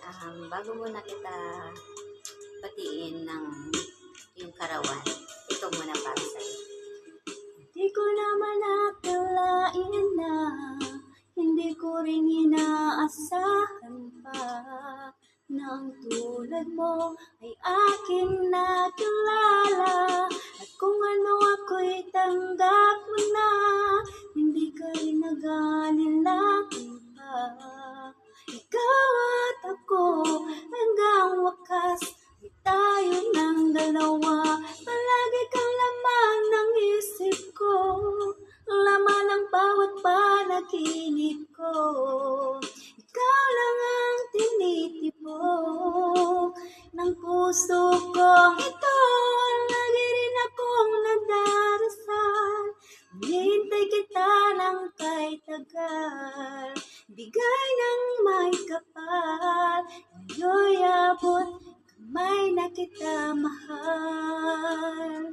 Bago muna kita batiin ng yung karawan, ito muna para sa'yo. Di ko naman akalain na hindi ko rin inaasahan pa na ang tulad mo ay aking nakilala. At kung ano ako'y tanggap mo na, hindi ka rin nag-aalilangan pa. Ikaw at ako hanggang wakas ay tayo ng dalawa. Palagi kang laman ng isip ko, laman ng bawat panaginip ko. Ikaw lang ang tinitipok ng puso kong ito. Lagi rin akong nagdarasal, hinihintay kita ng kahit tagal. Bigay ng may kapal, ngayon'y abot kamay na kita mahal.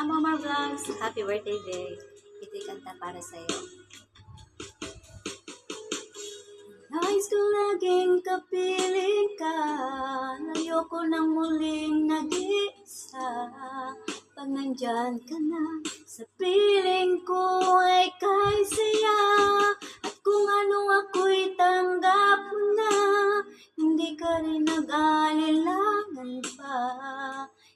Mama Vlogs, happy birthday, babe. Ito'y kanta para sa'yo. Nais ko laging kapiling ka, ayoko nang muling nag-iisa. Pag nandyan ka na, sa piling ko ay kay saya. At kung ano ako'y tanggap mo na, hindi ka rin nag-aalilangan pa.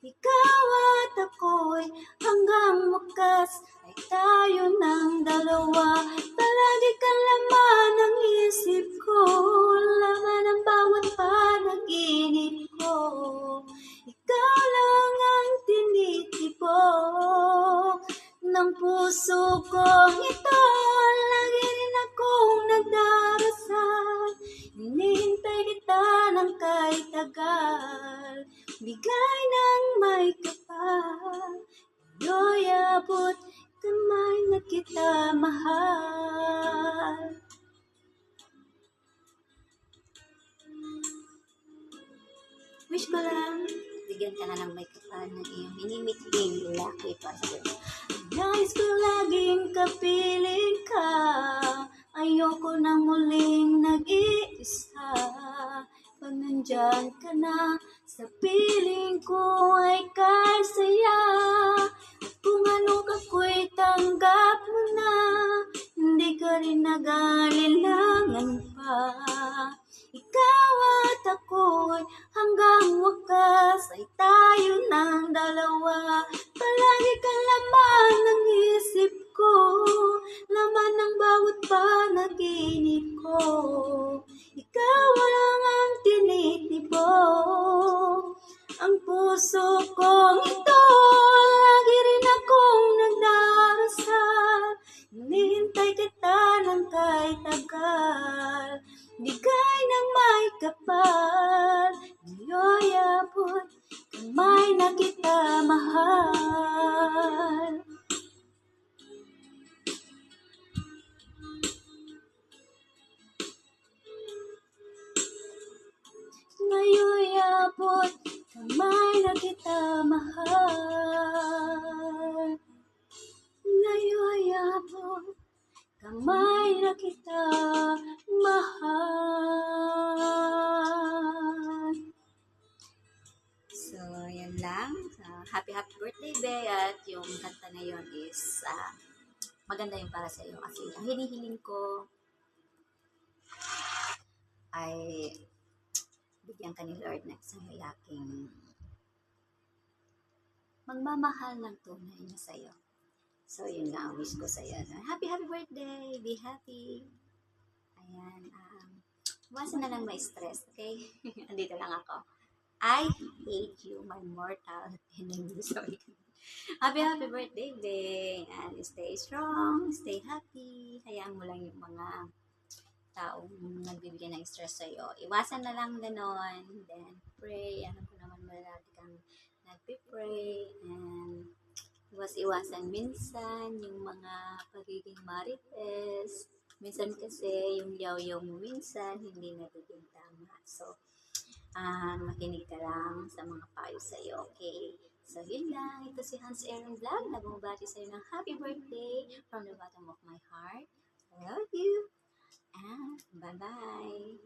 Ikaw at ako'y hanggang wakas ay tayo ng dalawa. Palagi kang laman ng isip ko, laman ng bawat panaginip ko. Ikaw lang ang tinitipok ng puso kong ito. Lagi rin akong nagdarasal, hinihintay kita ng kahit tagal. Bigay ng may kapal, ngayon'y abot kamay na kita mahal. Wish ko lang, bigyan ka na ng may kapal ng iyong minimiting lalaki para sa'yo. Nais ko laging kapiling ka, ayoko nang muling nag-iisa. Pag nandyan ka na, sa piling ko ay kay saya. At kung ano ako'y tanggap mo na, hindi ka rin nag-aalilangan pa. Ikaw at ako'y hanggang wakas ay tayo ng dalawa. Palagi kang laman ng isip ko, laman ng bawat panaginip ko. Ikaw lang ang tinitipok ang puso kong ito. Lagi rin akong nagdarasal, hinihintay kita ng kahit tagal. Bigay ng may kapal, ngayon'y abot kamay na kita mahal. Ngayon'y abot kamay na kita mahal. Ngayon'y abot kamay na kita mahal. So, yan lang. Happy birthday, Be. At yung kanta na yun is maganda yung para sa iyo. Kasi ang hinihiling ko ay bigyan ka ni Lord ng isang lalaking magmamahal ng tunay na sa iyo. So, yun lang ang wish ko sa iyo. Happy birthday! Be happy! Ayan. Iwasan na lang may stress, okay? Andito lang ako. I hate you, my mortal enemy. Sorry. Happy birthday, Be! And stay strong, stay happy. Hayaan mo lang yung mga taong nagbibigay ng stress sa'yo. Iwasan na lang ganon. Then, pray. Alam ko naman malagi kang nagpipray. And iwasan minsan yung mga pagiging marites. Minsan kasi yung yaw-yaw mo minsan hindi nagiging tama. So, makinig ka lang sa mga payo sa'yo, okay? So, yun lang. Ito si Hans Aaron Vlog. Nagbabati sa'yo ng happy birthday from the bottom of my heart. Bye-bye!